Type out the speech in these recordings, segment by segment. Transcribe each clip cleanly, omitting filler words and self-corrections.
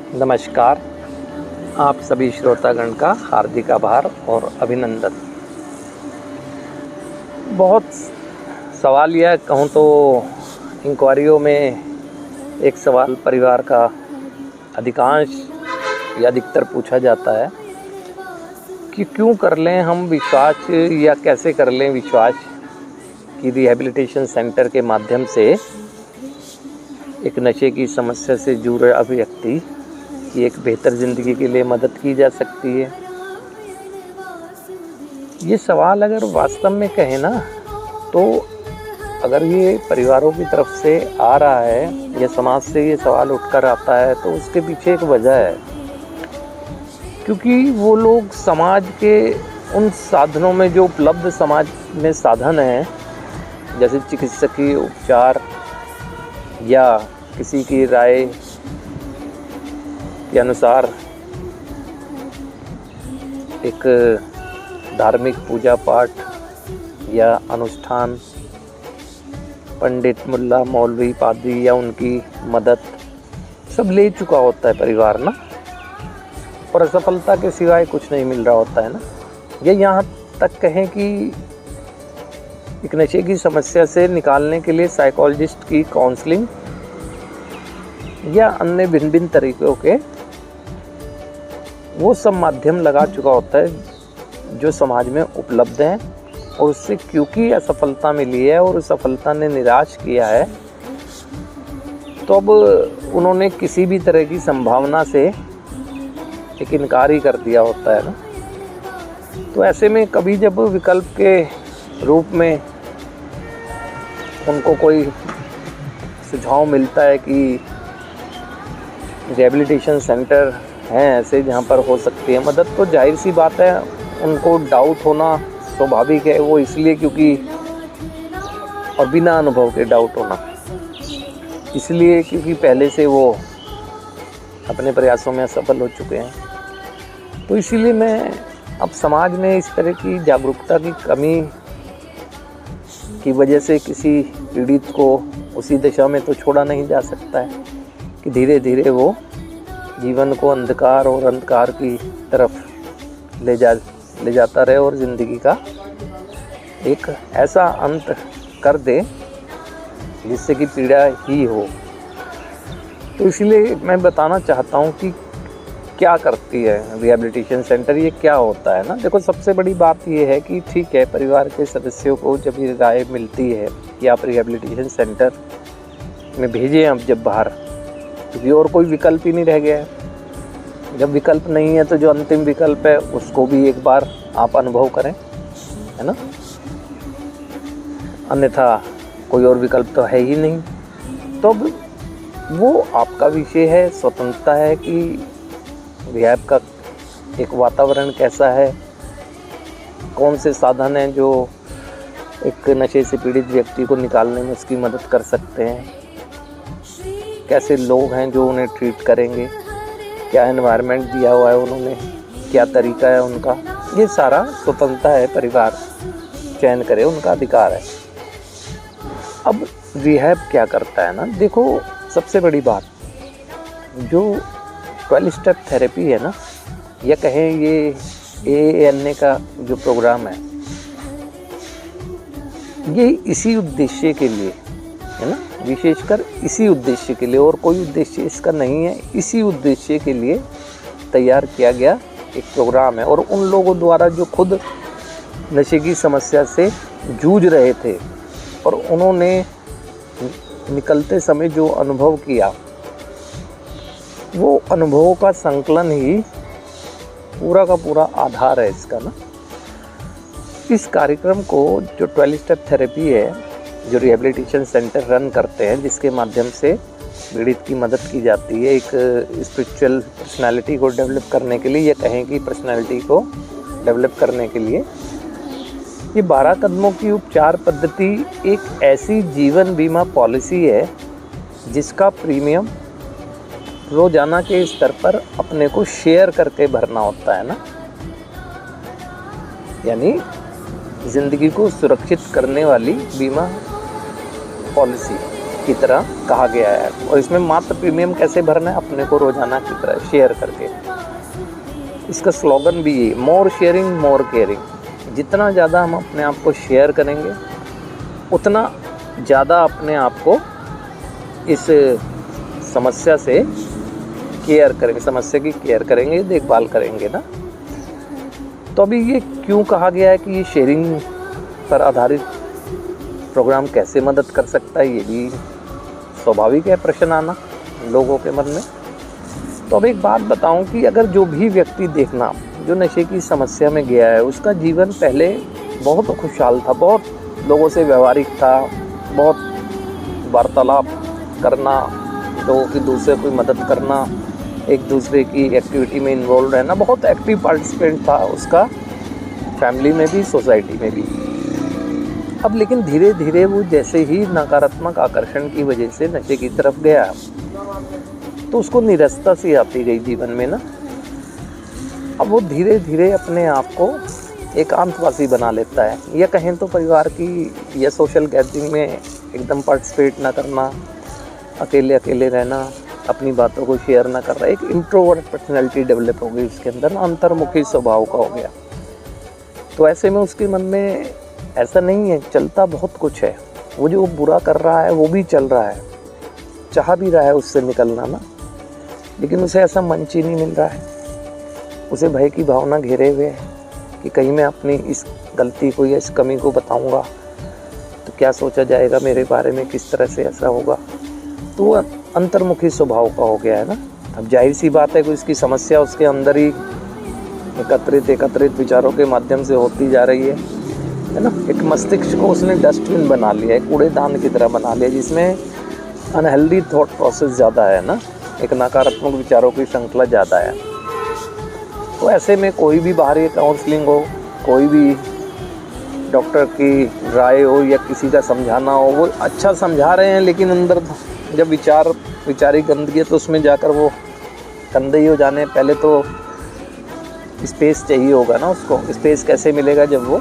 नमस्कार। आप सभी श्रोतागण का हार्दिक आभार और अभिनंदन। बहुत सवाल या कहूँ तो इंक्वायरियों में एक सवाल परिवार का अधिकांश या अधिकतर पूछा जाता है कि क्यों कर लें हम विश्वास या कैसे कर लें विश्वास कि रिहैबिलिटेशन सेंटर के माध्यम से एक नशे की समस्या से जूझ रहा व्यक्ति की एक बेहतर ज़िंदगी के लिए मदद की जा सकती है। ये सवाल अगर वास्तव में कहें ना तो अगर ये परिवारों की तरफ से आ रहा है या समाज से ये सवाल उठकर आता है तो उसके पीछे एक वजह है, क्योंकि वो लोग समाज के उन साधनों में जो उपलब्ध समाज में साधन हैं, जैसे चिकित्सकीय उपचार या किसी की राय के अनुसार एक धार्मिक पूजा पाठ या अनुष्ठान, पंडित मुल्ला मौलवी पादरी या उनकी मदद सब ले चुका होता है परिवार ना, और असफलता के सिवाय कुछ नहीं मिल रहा होता है ना। या यहाँ तक कहें कि एक नशे की समस्या से निकालने के लिए साइकोलॉजिस्ट की काउंसलिंग या अन्य भिन्न भिन्न तरीक़ों के वो सब माध्यम लगा चुका होता है जो समाज में उपलब्ध हैं, और उससे क्योंकि असफलता मिली है और उस सफलता ने निराश किया है, तो अब उन्होंने किसी भी तरह की संभावना से एक इनकार ही कर दिया होता है ना। तो ऐसे में कभी जब विकल्प के रूप में उनको कोई सुझाव मिलता है कि रिहैबिलिटेशन सेंटर हैं ऐसे जहाँ पर हो सकती है मदद, तो जाहिर सी बात है उनको डाउट होना स्वाभाविक है। वो इसलिए क्योंकि और बिना अनुभव के डाउट होना इसलिए क्योंकि पहले से वो अपने प्रयासों में असफल हो चुके हैं। तो इसीलिए मैं अब समाज में इस तरह की जागरूकता की कमी की वजह से किसी पीड़ित को उसी दिशा में तो छोड़ा नहीं जा सकता है कि धीरे धीरे वो जीवन को अंधकार और अंधकार की तरफ ले जाता रहे और ज़िंदगी का एक ऐसा अंत कर दे जिससे कि पीड़ा ही हो। तो इसलिए मैं बताना चाहता हूँ कि क्या करती है रिहैबिलिटेशन सेंटर, ये क्या होता है ना। देखो, सबसे बड़ी बात ये है कि ठीक है, परिवार के सदस्यों को जब ये राय मिलती है कि आप रिहैबिलिटेशन सेंटर में भेजें अब जब बाहर, क्योंकि और कोई विकल्प ही नहीं रह गया है। जब विकल्प नहीं है तो जो अंतिम विकल्प है उसको भी एक बार आप अनुभव करें, है ना, अन्यथा कोई और विकल्प तो है ही नहीं। तो अब वो आपका विषय है, स्वतंत्रता है कि रिहैब का एक वातावरण कैसा है, कौन से साधन हैं जो एक नशे से पीड़ित व्यक्ति को निकालने में उसकी मदद कर सकते हैं, कैसे लोग हैं जो उन्हें ट्रीट करेंगे, क्या एनवायरनमेंट दिया हुआ है उन्होंने, क्या तरीका है उनका, ये सारा स्वतंत्रता है, परिवार चयन करे, उनका अधिकार है। अब रिहैब क्या करता है ना, देखो सबसे बड़ी बात जो 12 स्टेप थेरेपी है ना, या कहें ये AANA का जो प्रोग्राम है, ये इसी उद्देश्य के लिए है ना, विशेषकर इसी उद्देश्य के लिए, और कोई उद्देश्य इसका नहीं है, इसी उद्देश्य के लिए तैयार किया गया एक प्रोग्राम है। और उन लोगों द्वारा जो खुद नशे की समस्या से जूझ रहे थे और उन्होंने निकलते समय जो अनुभव किया, वो अनुभवों का संकलन ही पूरा का पूरा आधार है इसका ना। इस कार्यक्रम को जो 12 स्टेप थेरेपी है, जो रिहैबिलिटेशन सेंटर रन करते हैं, जिसके माध्यम से पीड़ित की मदद की जाती है एक स्पिरिचुअल पर्सनालिटी को डेवलप करने के लिए, या कहें कि पर्सनालिटी को डेवलप करने के लिए, ये 12 कदमों की उपचार पद्धति एक ऐसी जीवन बीमा पॉलिसी है जिसका प्रीमियम रोजाना के स्तर पर अपने को शेयर करके भरना होता है ना। यानी ज़िंदगी को सुरक्षित करने वाली बीमा पॉलिसी की तरह कहा गया है। और इसमें मात्र प्रीमियम कैसे भरना है, अपने को रोजाना की तरह शेयर करके। इसका स्लोगन भी ये, मोर शेयरिंग मोर केयरिंग। जितना ज़्यादा हम अपने आप को शेयर करेंगे उतना ज़्यादा अपने आप को इस समस्या से केयर करेंगे, समस्या की केयर करेंगे, देखभाल करेंगे ना। तो अभी ये क्यों कहा गया है कि ये शेयरिंग पर आधारित प्रोग्राम कैसे मदद कर सकता है, ये भी स्वाभाविक है प्रश्न आना लोगों के मन में। तो अब एक बात बताऊं कि अगर जो भी व्यक्ति देखना जो नशे की समस्या में गया है, उसका जीवन पहले बहुत खुशहाल था, बहुत लोगों से व्यवहारिक था, बहुत वार्तालाप करना, लोगों की दूसरे कोई मदद करना, एक दूसरे की एक्टिविटी में इन्वॉल्व रहना, बहुत एक्टिव पार्टिसिपेंट था उसका, फैमिली में भी सोसाइटी में भी। अब लेकिन धीरे धीरे वो जैसे ही नकारात्मक आकर्षण की वजह से नशे की तरफ गया तो उसको निरस्ता सी आती गई जीवन में ना। अब वो धीरे धीरे अपने आप को एकांतवासी बना लेता है, या कहें तो परिवार की या सोशल गैदरिंग में एकदम पार्टिसिपेट ना करना, अकेले अकेले रहना, अपनी बातों को शेयर ना कर रहा, एक इंट्रोवर्ट पर्सनैलिटी डेवलप हो गई उसके अंदर ना, अंतर्मुखी स्वभाव का हो गया। तो ऐसे में उसके मन में ऐसा नहीं है, चलता बहुत कुछ है, वो जो बुरा कर रहा है वो भी चल रहा है, चाह भी रहा है उससे निकलना ना, लेकिन उसे ऐसा मंच ही नहीं मिल रहा है। उसे भय की भावना घेरे हुए है कि कहीं मैं अपनी इस गलती को या इस कमी को बताऊंगा तो क्या सोचा जाएगा मेरे बारे में, किस तरह से ऐसा होगा। तो वो अंतर्मुखी स्वभाव का हो गया है ना। अब जाहिर सी बात है कि इसकी समस्या उसके अंदर ही एकत्रित विचारों के माध्यम से होती जा रही है ना। एक मस्तिष्क को उसने डस्टबिन बना लिया, एक कूड़ेदान की तरह बना लिया, जिसमें अनहेल्दी थॉट प्रोसेस ज़्यादा है ना, एक नकारात्मक विचारों की श्रृंखला ज़्यादा है। तो ऐसे में कोई भी बाहरी काउंसलिंग हो, कोई भी डॉक्टर की राय हो या किसी का समझाना हो, वो अच्छा समझा रहे हैं, लेकिन अंदर जब विचारिक गंदगी है तो उसमें जाकर वो गंदे ही हो जाने। पहले तो स्पेस चाहिए होगा ना उसको। स्पेस कैसे मिलेगा, जब वो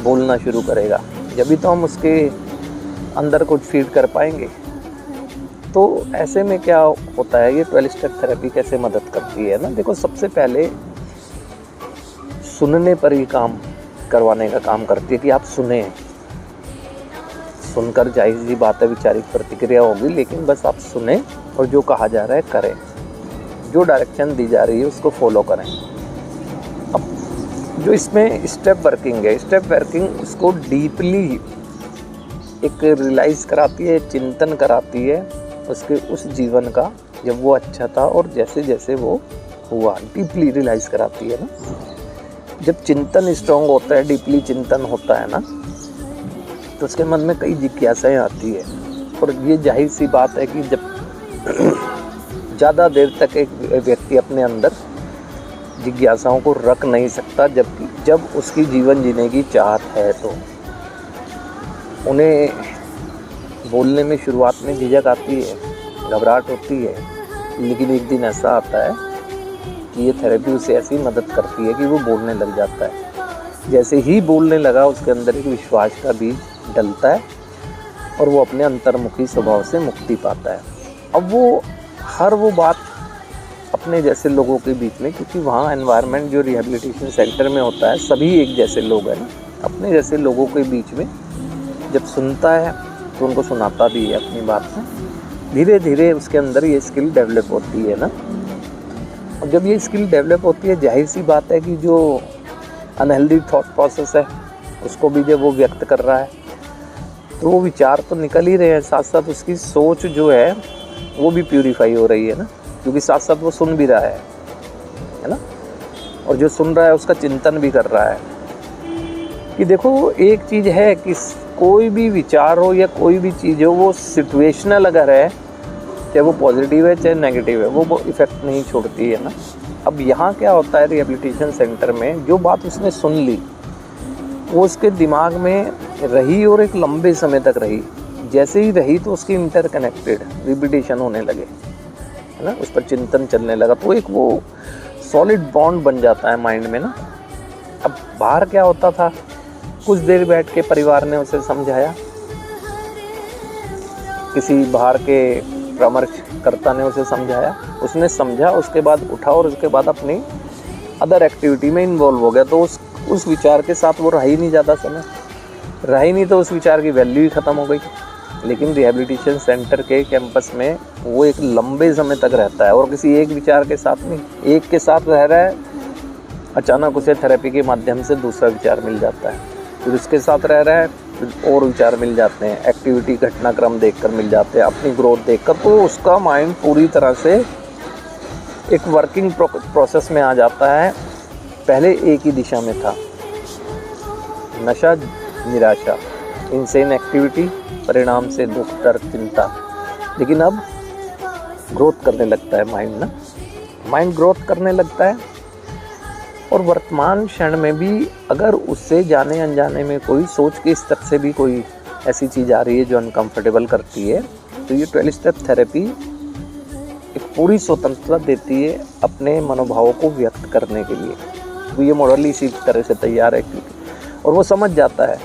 बोलना शुरू करेगा, जब भी तो हम उसके अंदर कुछ फीड कर पाएंगे। तो ऐसे में क्या होता है, ये 12 स्टेप थेरेपी कैसे मदद करती है ना। देखो, सबसे पहले सुनने पर ही काम करवाने का काम करती है कि आप सुने। सुनकर जाहिर सी बात है विचारिक प्रतिक्रिया होगी, लेकिन बस आप सुने और जो कहा जा रहा है करें, जो डायरेक्शन दी जा रही है उसको फॉलो करें। अब जो इसमें स्टेप वर्किंग है, स्टेप वर्किंग उसको डीपली एक रियलाइज़ कराती है, चिंतन कराती है उसके उस जीवन का, जब वो अच्छा था और जैसे जैसे वो हुआ, डीपली रियलाइज़ कराती है ना। जब चिंतन स्ट्रॉन्ग होता है, डीपली चिंतन होता है ना, तो उसके मन में कई जिज्ञासाएं आती है। और ये जाहिर सी बात है कि जब ज़्यादा देर तक एक व्यक्ति अपने अंदर जिज्ञासाओं को रख नहीं सकता, जब उसकी जीवन जीने की चाहत है, तो उन्हें बोलने में शुरुआत में झिझक आती है, घबराहट होती है, लेकिन एक दिन ऐसा आता है कि ये थेरेपी उसे ऐसी मदद करती है कि वो बोलने लग जाता है। जैसे ही बोलने लगा, उसके अंदर एक विश्वास का बीज डलता है और वो अपने अंतर्मुखी स्वभाव से मुक्ति पाता है। अब वो हर वो बात अपने जैसे लोगों के बीच में, क्योंकि वहाँ एनवायरनमेंट जो रिहैबिलिटेशन सेंटर में होता है, सभी एक जैसे लोग हैं ना, अपने जैसे लोगों के बीच में जब सुनता है तो उनको सुनाता भी है अपनी बात में। धीरे धीरे उसके अंदर ये स्किल डेवलप होती है ना। और जब ये स्किल डेवलप होती है, जाहिर सी बात है कि जो अनहेल्दी थॉट प्रोसेस है उसको भी जब वो व्यक्त कर रहा है तो वो विचार तो निकल ही रहे हैं, साथ साथ उसकी सोच जो है वो भी प्यूरीफाई हो रही है ना, क्योंकि साथ साथ वो सुन भी रहा है ना। और जो सुन रहा है उसका चिंतन भी कर रहा है कि देखो, एक चीज़ है कि कोई भी विचार हो या कोई भी चीज़ हो, वो सिचुएशनल अगर है, चाहे वो पॉजिटिव है चाहे नेगेटिव है, वो इफ़ेक्ट नहीं छोड़ती है ना। अब यहाँ क्या होता है, रिहैबिलिटेशन सेंटर में जो बात उसने सुन ली वो उसके दिमाग में रही और एक लंबे समय तक रही। जैसे ही रही तो उसकी इंटरकनेक्टेड रिपीटेशन होने लगे, है ना, उस पर चिंतन चलने लगा, तो एक वो सॉलिड बॉन्ड बन जाता है माइंड में ना। अब बाहर क्या होता था, कुछ देर बैठ के परिवार ने उसे समझाया, किसी बाहर के परामर्शकर्ता ने उसे समझाया, उसने समझा, उसके बाद उठा और उसके बाद अपनी अदर एक्टिविटी में इन्वॉल्व हो गया, तो उस विचार के साथ वो रह ही नहीं ज़्यादा समय, रह ही नहीं, तो उस विचार की वैल्यू ही ख़त्म हो गई। लेकिन रिहैबिलिटेशन सेंटर के कैंपस में वो एक लंबे समय तक रहता है और किसी एक विचार के साथ नहीं, एक के साथ रह रहा है, अचानक उसे थेरेपी के माध्यम से दूसरा विचार मिल जाता है, फिर उसके साथ रह रहा है, फिर और विचार मिल जाते हैं, एक्टिविटी घटनाक्रम देखकर मिल जाते हैं, अपनी ग्रोथ देखकर, तो उसका माइंड पूरी तरह से एक वर्किंग प्रोसेस में आ जाता है। पहले एक ही दिशा में था, नशा, निराशा, इनसेन एक्टिविटी, परिणाम से दुख, दर्द, चिंता, लेकिन अब ग्रोथ करने लगता है माइंड ग्रोथ करने लगता है। और वर्तमान क्षण में भी अगर उससे जाने अनजाने में कोई सोच के स्तर से भी कोई ऐसी चीज़ आ रही है जो अनकंफर्टेबल करती है, तो ये 12 स्टेप थेरेपी एक पूरी स्वतंत्रता देती है अपने मनोभावों को व्यक्त करने के लिए। तो ये मॉडल इसी तरह से तैयार है, और वो समझ जाता है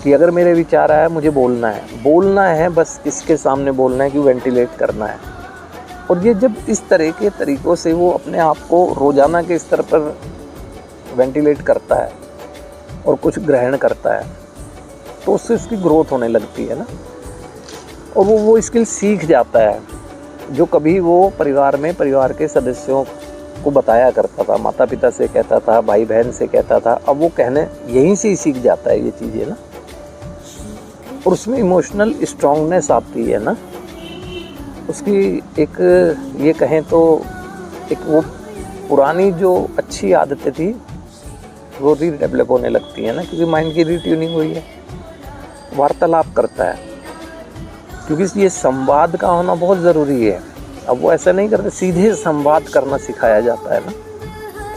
कि अगर मेरे विचार आया, मुझे बोलना है, बस किसके सामने बोलना है कि वेंटिलेट करना है। और ये जब इस तरह के तरीक़ों से वो अपने आप को रोज़ाना के स्तर पर वेंटिलेट करता है और कुछ ग्रहण करता है, तो उससे उसकी ग्रोथ होने लगती है ना, और वो स्किल सीख जाता है जो कभी वो परिवार के सदस्यों को बताया करता था, माता पिता से कहता था, भाई बहन से कहता था, अब वो कहने यहीं से ही सीख जाता है ये चीज़ें ना, और उसमें इमोशनल स्ट्रॉन्गनेस आती है ना, उसकी एक ये कहें तो एक वो पुरानी जो अच्छी आदतें थी वो रीडेवलप होने लगती है ना, क्योंकि माइंड की रीट्यूनिंग हुई है, वार्तालाप करता है, क्योंकि ये संवाद का होना बहुत ज़रूरी है। अब वो ऐसा नहीं करते, सीधे संवाद करना सिखाया जाता है ना।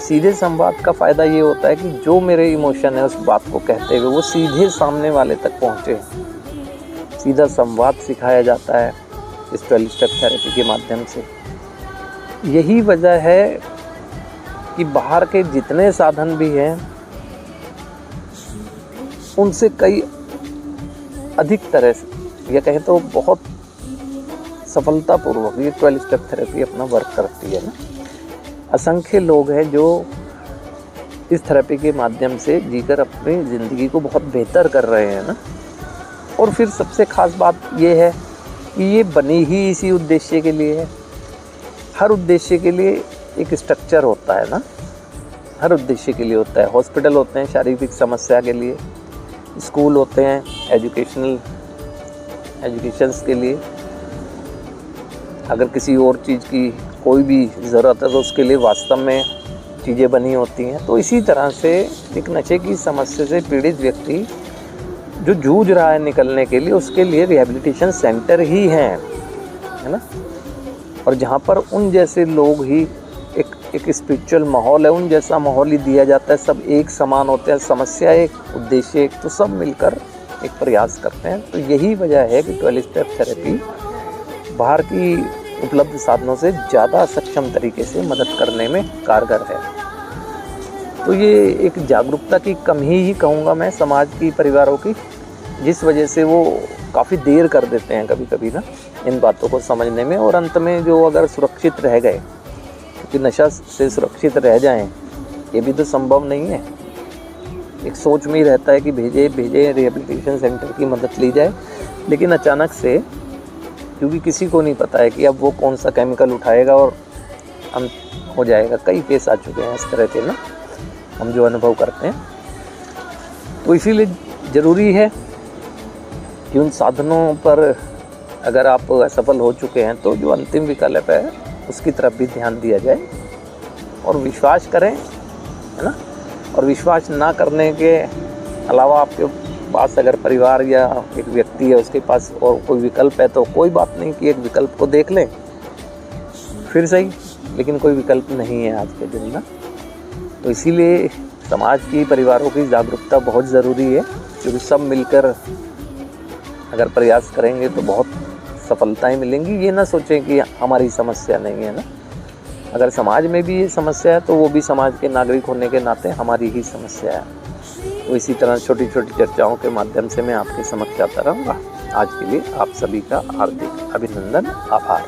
सीधे संवाद का फ़ायदा ये होता है कि जो मेरे इमोशन है उस बात को कहते हुए वो सीधे सामने वाले तक पहुँचे, सीधा संवाद सिखाया जाता है इस 12 स्टेप थेरेपी के माध्यम से। यही वजह है कि बाहर के जितने साधन भी हैं उनसे कई अधिक तरह से, या कहें तो बहुत सफलतापूर्वक ये 12 स्टेप थेरेपी अपना वर्क करती है ना। असंख्य लोग हैं जो इस थेरेपी के माध्यम से जीकर अपनी ज़िंदगी को बहुत बेहतर कर रहे हैं ना। और फिर सबसे ख़ास बात ये है कि ये बनी ही इसी उद्देश्य के लिए है। हर उद्देश्य के लिए एक स्ट्रक्चर होता है ना, हर उद्देश्य के लिए होता है। हॉस्पिटल होते हैं शारीरिक समस्या के लिए, स्कूल होते हैं एजुकेशंस के लिए, अगर किसी और चीज़ की कोई भी ज़रूरत है तो उसके लिए वास्तव में चीज़ें बनी होती हैं। तो इसी तरह से एक नशे की समस्या से पीड़ित व्यक्ति जो जूझ रहा है निकलने के लिए, उसके लिए रिहैबिलिटेशन सेंटर ही हैं, है ना। और जहाँ पर उन जैसे लोग ही एक स्पिरिचुअल माहौल है, उन जैसा माहौल ही दिया जाता है, सब एक समान होते हैं, समस्या एक, उद्देश्य एक, तो सब मिलकर एक प्रयास करते हैं। तो यही वजह है कि 12 स्टेप थेरेपी बाहर की उपलब्ध साधनों से ज़्यादा सक्षम तरीके से मदद करने में कारगर है। तो ये एक जागरूकता की कमी ही कहूँगा मैं समाज की, परिवारों की, जिस वजह से वो काफ़ी देर कर देते हैं कभी कभी ना इन बातों को समझने में। और अंत में जो अगर सुरक्षित रह गए, क्योंकि नशा से सुरक्षित रह जाएं ये भी तो संभव नहीं है। एक सोच में ही रहता है कि भेजे रिहैबिलिटेशन सेंटर की मदद ली जाए, लेकिन अचानक से, क्योंकि किसी को नहीं पता है कि अब वो कौन सा केमिकल उठाएगा और हम हो जाएगा। कई केस आ चुके हैं इस तरह के ना, हम जो अनुभव करते हैं। तो इसीलिए ज़रूरी है कि उन साधनों पर अगर आप असफल हो चुके हैं तो जो अंतिम विकल्प है उसकी तरफ भी ध्यान दिया जाए और विश्वास करें, है ना। और विश्वास ना करने के अलावा आपके पास अगर परिवार या एक व्यक्ति है उसके पास और कोई विकल्प है तो कोई बात नहीं कि एक विकल्प को देख लें फिर सही, लेकिन कोई विकल्प नहीं है आज के दिन ना। तो इसीलिए समाज की, परिवारों की जागरूकता बहुत ज़रूरी है, क्योंकि सब मिलकर अगर प्रयास करेंगे तो बहुत सफलताएं मिलेंगी। ये ना सोचें कि हमारी समस्या नहीं है ना, अगर समाज में भी ये समस्या है तो वो भी समाज के नागरिक होने के नाते हमारी ही समस्या है। तो इसी तरह छोटी छोटी चर्चाओं के माध्यम से मैं आपके समक्ष आता रहूँगा। आज के लिए आप सभी का हार्दिक अभिनंदन, आभार।